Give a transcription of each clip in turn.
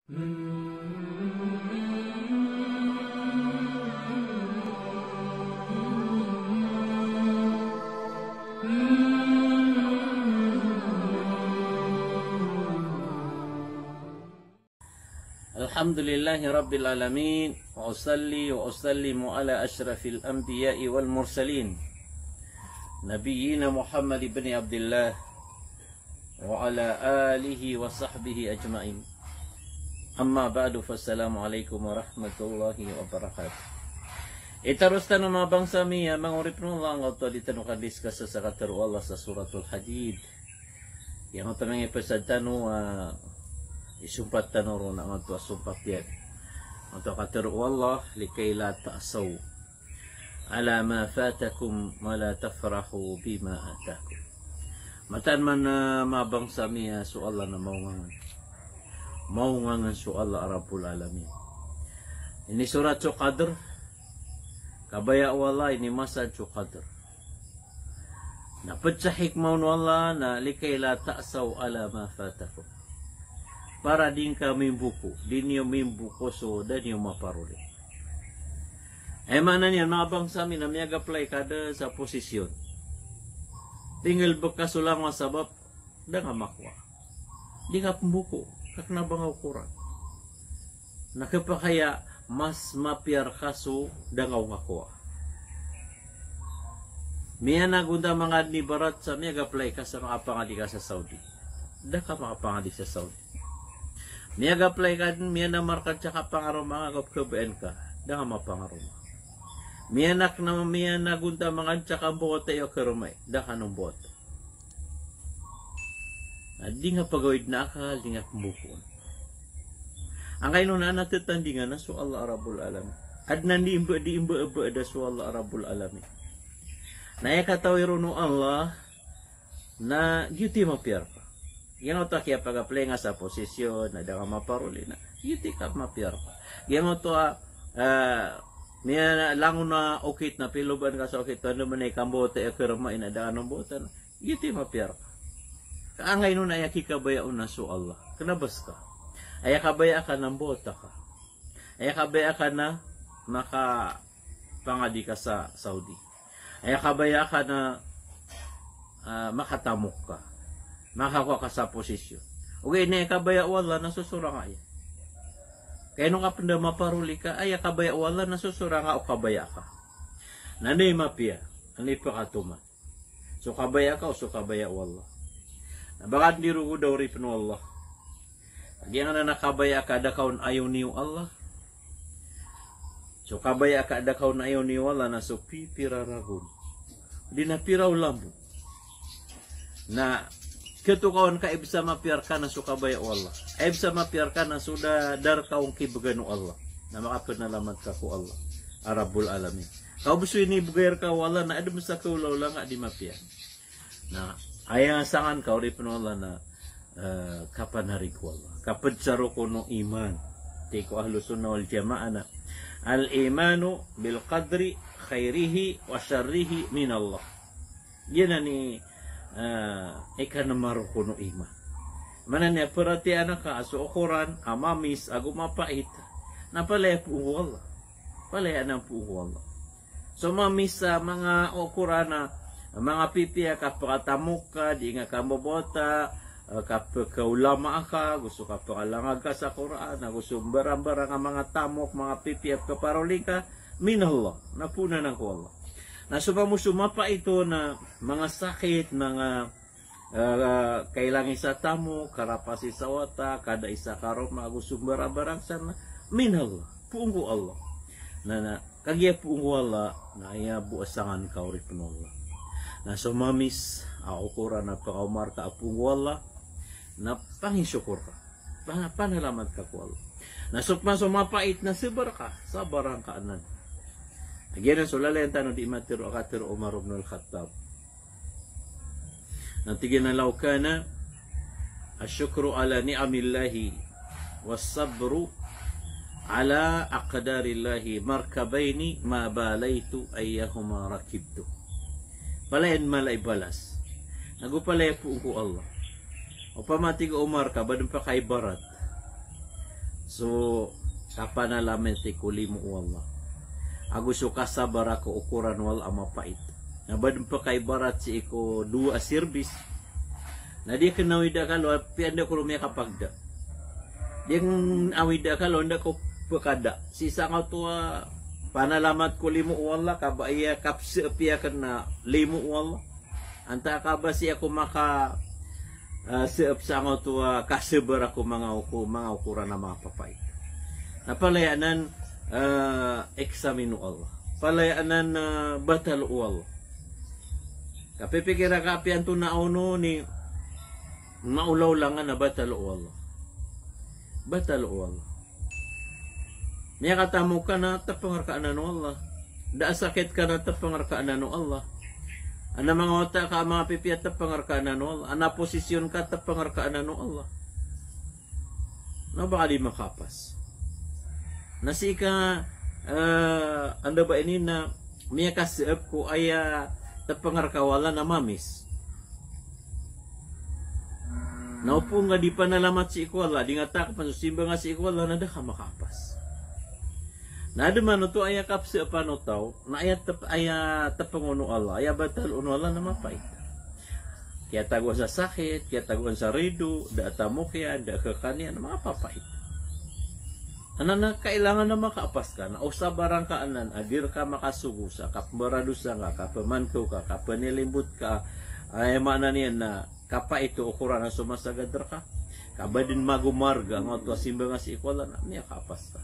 Alhamdulillahi Rabbil Alamin, wa usalli wa usallimu ala ashrafil anbiya'i wal mursalin, Nabiyyina Muhammad ibn Abdullah wa ala alihi wa sahbihi ajma'in. Amma ba'du, fassalamualaikum warahmatullahi wabarakatuh. Itarus tanong mga bangsa miya, mga uripnullah ang auto ditano kadiskas sa sakataru Allah sa suratul Hadid. Yang ito mga ipasad tanong isumpat tanong ang ito asumpat yan. Ang ito kataru Allah likay la ta'asaw ala ma fatakum wa la tafrahu bima atakum. Matan man na mabangsa miya su Allah na maungangan su Allah Rabbul Alamin. Ini surat su Qadr, kabaya wala ini masa su Qadr. Napad sa hikmaw no Allah na likay la ta'saw ala ma fatakum. Para din ka mimbuko, din niyo mimbuko so dan niyo maparuli. Mana niyan mga bangsa mi na miyag-apply kada sa posisyon. Tinggal bekas ulang masabab da nga makwa. Di nga pembuko, kakna bang ukuran. Nakapakaya mas mapiar kaso da nga makwa. Miya nagunda mga ni barat sa miyag-apply ka sa mga pangadi ka sa Saudi. Da ka mga pangadi sa Saudi. Miyag-apply ka din, miya na markat sa kapangaro mga kapkabaan ka. Da nga mapangaro mga. Miyanak na miya nagunta mga tsaka bota yo karumay. Da ka nung bota. Di nga pagawid na akal, di nga pumukon. Ang kayo na natutandingan na so Allah Rabbul Alamin. At nandi-imba da so Allah Rabbul Alamin. Naya katawiro no Allah na yuti mapiar pa. Yang oto kaya pag-apply nga sa posisyon na da nga maparuli na yuti ka mapiar pa. Yang oto miya langon na okit na piluban ka sa okit ano man ay kambote e kerma ina da anong botan yuti mapiar pa. Kaangay nun ay kikabayaon na so Allah. Kanabas ka. Ay kabaya ka ng bota ka. Ay kabaya ka na makapangadi ka sa Saudi. Ay kabaya ka na makatamok ka. Makakuha ka sa posisyon. Okay, na kabaya wala nasusura nga yan. Kaya nung kapanda maparuli ka, ay kabaya wala nasusura nga o kabaya ka. Nanay mapia. Nanay pakatuman. So kabaya ka o so kabaya wala. Bakat di rugo daw rin no Allah. Diyan na nakabaya ka da kaun ayaw niyo Allah. So kabaya ka da kaun ayaw niyo Allah na so pipiraragon. Di na piraw lambo. Na ketu kaun ka ibsa mapiar ka na so kabaya Allah. Ibsa mapiar ka na sudah dar kaung kibagano Allah. Na makapanalamat ka ko Allah. Rabbul Alamin. Kau buso ini bugayar ka wala na adem sa kaulaw lang di mapiar. Na ayang sangan kau ripno Allah na kapan hari ko Allah. Kapag saro ko no iman. Tiko ahlu sunnah wal jamaah na. Al imanu bil qadri khairihi wa syarrihi min Allah. Yan na ni ikanamaro ko no iman. Mana niya perhatian ka aso ukuran amamis agumapait. Napalaya po Allah. Palaya na po Allah. So mamis sa mga ukuran na mga pipiya kapakatamok ka, di nga kamobota, kapakaulama ka, gusto kapakalangag ka sa Quran, gusto barang-barang ang mga tamok, mga pipiya kaparoli ka, minallah, napuna ng ko Allah. Nasumama pa ito na mga sakit, mga kailangan sa tamok, karapasi sa wata, kada isa karoma, gusto barang-barang sana, minallah, puong ko Allah. Na kagya puong ko Allah, na iya buasangan ka Allah. Na sumamis ako kura na pakaumar ka apong wala na pangisyukur ka. Panalamat ka ko Allah. Na sumapait na sibar ka sa barang kaanan. Again, so lalayan tanong di matiro akatiro Umar ibn al-Khattab. Natigin na law ka na asyukru ala ni'amillahi was-sabru ala aqdarillahi markabaini ma balaytu ayyahuma rakibtu. Palayan malay balas. Nagupalaya po ko Allah. O pamati ko Umar ka, badun pa kay barat. So kapanalamen ti kulimu Allah. Agus so kasabar ako ukuran wal amapait. Nabadun pa kay barat si iko dua service. Na di kenawida kalo pianda ko rumya kapagda. Di awida kalo nda ko pekada. Sisa nga tua panalamat kulimu Allah kabaya kapse pia kena limu Allah. Anta kaba si ako maka seep sa nga tua kasabar ako mga ukuran na mga papait. Napalayanan eksaminu Allah. Palayanan batal Allah. Kapipikira kapian to na uno ni maulaw lang na batal Allah. Batal Allah. Niya katamo ka na tapangarkaan no Allah. Da sakit ka na tapangarkaan no Allah. Ana mga wata ka mga pipiyat tapangarkaan no Allah. Ana posisyon ka tapangarkaan no Allah. No baka di makapas. Nasika anda ba ini na miya kasip ko ay tapangarkawala na mamis. Naupo nga di pa nalamat si ikwala, di nga takpan, simba nga si ikwala, nada ka makapas. Nada man ito ay kapsi apano tao, na ay tapanguno Allah, ay batal uno Allah na mapait. Kaya taguan sa sakit, kaya taguan sa rido, da tamukya, da kakanya, na mga papait. Ano na kailangan na makapas ka, na usabarang ka anan, adir ka makasugusa, kapmaradusa ka, kapamanko ka, kapanilimbut ka, ay mana niyan na kapa ito ukuran na sumasagadar ka, kabadin magumarga, nga ito simba nga si ikwala na, niya kapas ka.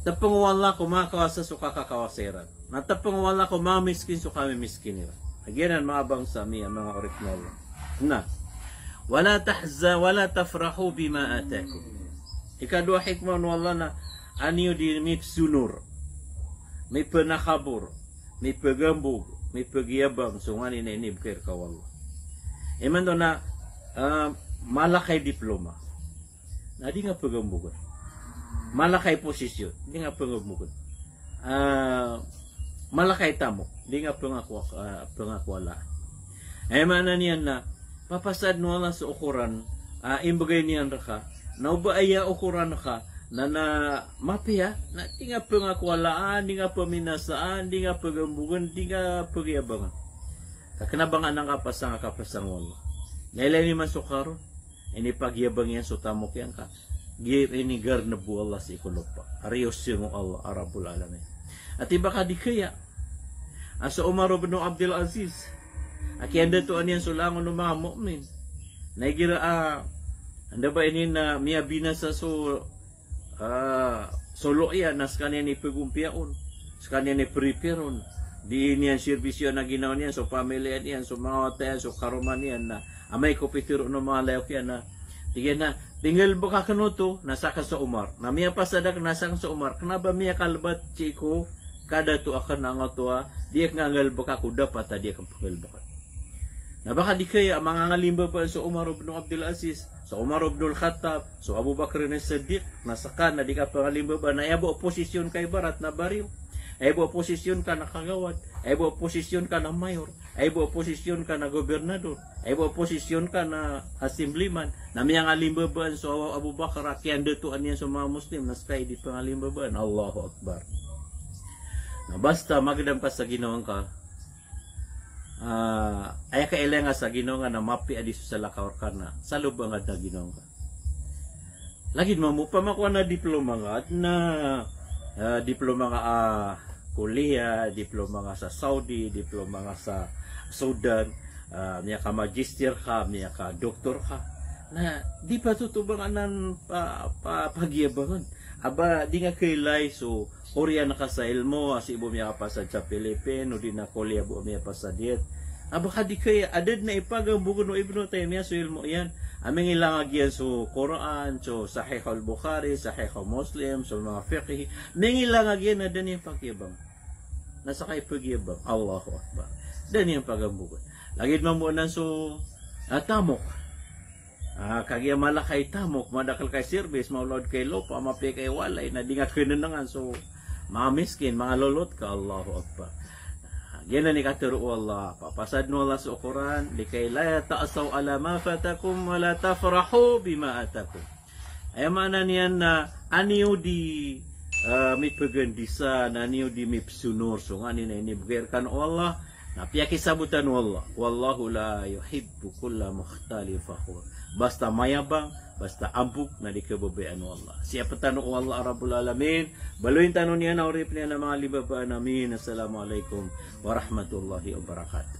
Tapangwala ko makawasa so kakakawaseran, na tapangwala ko mamiskin so kami miskinira. Again, mga bangsa miya, mga original. Na, wala tahza, wala tafrahu bima atakum. Ikadua hikmah Allah na anyo di may sunur, may penakabur, may pegambug, may pagiyabang, so nga na inibkir ka Allah. Iman do na malakay diploma, na di nga pagambugan. Malakay posisyon, di nga pagambugan. Malakay tamo, di nga pangakwala. Iman na niyan na papasad no Allah sa ukuran, imbagay niyan raka, na ubaaya ukuran ka na mapia na di nga pangakwalaan, di nga paminasaan, di nga pagambugan, di nga pagyabangan. Kakanabangan ng kapasang Allah. Ngayon ni masukaro, ini pagyabang yan so tamok yan ka. Ini garnabu Allah si ikulupa. Ariyos yung Allah, Arabul Alamin. At iba ka di kaya, asa Umar ibn Abdul Aziz, akianda to aniyan sulangon ng mga mu'min. Naigira anda ba ini na miya binasa so solo iya nas kanya ni pagumpiaon, sa kanya ni prepareon, di niyan serbisyo na ginawa niyan so pamilya niyan so mga watayan so karuman niyan na amay ko pitiro no mga layok yan na tigyan na tinggal ba ka kanuto nasa ka sa Umar na miya pasadak nasa ka sa Umar kanaba miya kalbat chiko kada to akan nga to diyak nga ngalba ka kuda pata diyak ang pagalba ka. Na baka di kaya mga ngalimba pa sa Umar ibn Abdul Aziz, sa Umar ibn Al-Khattab, sa Abu Bakr na Siddiq, nasakan na di ka pangalimba ba na ebo oposisyon kay barat na bariw, ebo oposisyon ka na kagawad, ebo oposisyon ka na mayor, ebo oposisyon ka na gobernador, ebo oposisyon ka na assemblyman, na mga ngalimba ba sa Abu Bakr, kaya dituan niya sa mga Muslim, na skay di pangalimba ba, Allahu Akbar. Na basta magdang pa sa ginawang ka, ay kailangan sa Ginoo nga na mapi adiso sa lakawar ka na sa lubang na Ginoo ka. Lagid mo pamakuha na diploma nga at na diploma nga kuliah, diploma nga sa Saudi, diploma nga sa Sudan, niya ka magister ka, niya ka doktor ka. Na di pa tutubangan pagyabangan. Aba di nga kailay so Korea na ka sa ilmo, as ibo miya ka pa sa Pilipino, di na Korea bu miya pa sa diet. Aba ka di kaya, adad na ipagambugon no ibno tayo miya so ilmo yan. Aming ilangag yan so Quran, so Sahih al-Bukhari, Sahih al-Muslim, so mga fiqh. Aming ilangag yan na dan yung pagyabang. Nasa kay pagyabang. Allahu Akbar. Dan yung pagambugon. Lagid mamunan so tamok. Kagya malakay tamok, madakal kay service, maulod kay lopa, mapi kay walay, na di nga kinunangan. So, mga miskin, mga lolot ka, Allahu Akbar. Yan na ni katuro Allah. Papasad no Allah sa Quran, likay la ta'asaw ala ma fatakum, wa la tafrahu bima atakum. Ay mana niyan na aniyo di may pagandisa na aniyo di may psunor. So nga nina inibgirkan Allah. Napiya kisabutan Allah. Wallahu la yuhibbu kulla mukhtali fakhur. Basta mayabang, basta ambuk na di kababayan Allah. Siya patano Allah Rabbul Alamin. Baluin tanong niya na urip niya ng mga libabaan namin. Assalamualaikum warahmatullahi wabarakatuh.